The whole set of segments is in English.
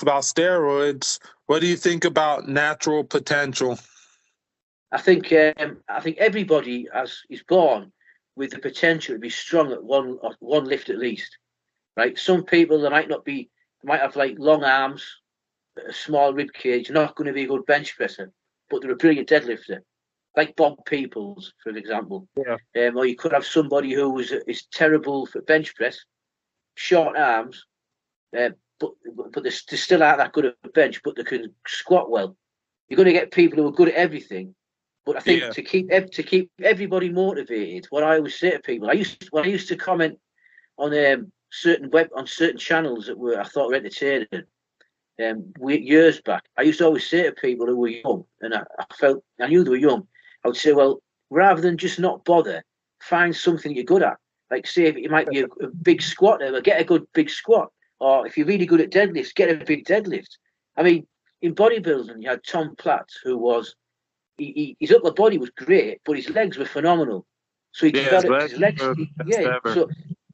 about steroids. What do you think about natural potential? I think everybody is born with the potential to be strong at one lift at least, right? Some people they might have like long arms, a small rib cage, not going to be a good bench presser, but they're a brilliant deadlifter, like Bob Peoples, for example. Yeah. Or you could have somebody who is terrible for bench press, short arms, but they still aren't that good at the bench, but they can squat well. You're going to get people who are good at everything. But I think to keep everybody motivated, what I always say to people, when I used to comment on certain channels that I thought were entertaining, years back, I used to always say to people who were young, and I knew they were young, I would say, well, rather than just not bother, find something you're good at. Like, say, if you might be a big squatter, get a good big squat. Or if you're really good at deadlifts, get a big deadlift. I mean, in bodybuilding, you had Tom Platt, who was, his upper body was great, but his legs were phenomenal. So he developed his legs. So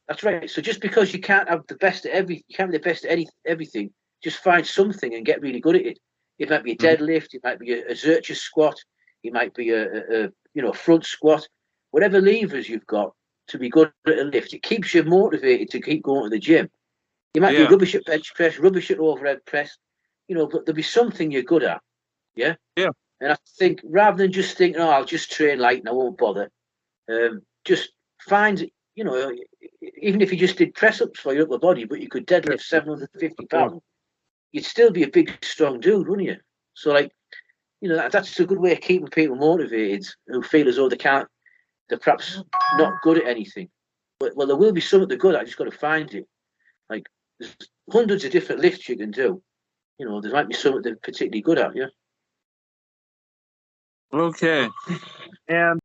that's right. So just because you can't have the best at you can't be the best at everything, just find something and get really good at it. It might be a deadlift, it might be a Zercher squat, it might be a front squat, whatever levers you've got to be good at a lift. It keeps you motivated to keep going to the gym. You might be rubbish at bench press, rubbish at overhead press, but there'll be something you're good at. Yeah. Yeah. And I think rather than just thinking, oh, I'll just train light and I won't bother, just find, even if you just did press ups for your upper body, but you could deadlift 750 pounds, you'd still be a big, strong dude, wouldn't you? So, that's a good way of keeping people motivated who feel as though they're perhaps not good at anything. But, well, there will be something they're good at, just got to find it. Like, there's hundreds of different lifts you can do. There might be something they're particularly good at, yeah. Okay. And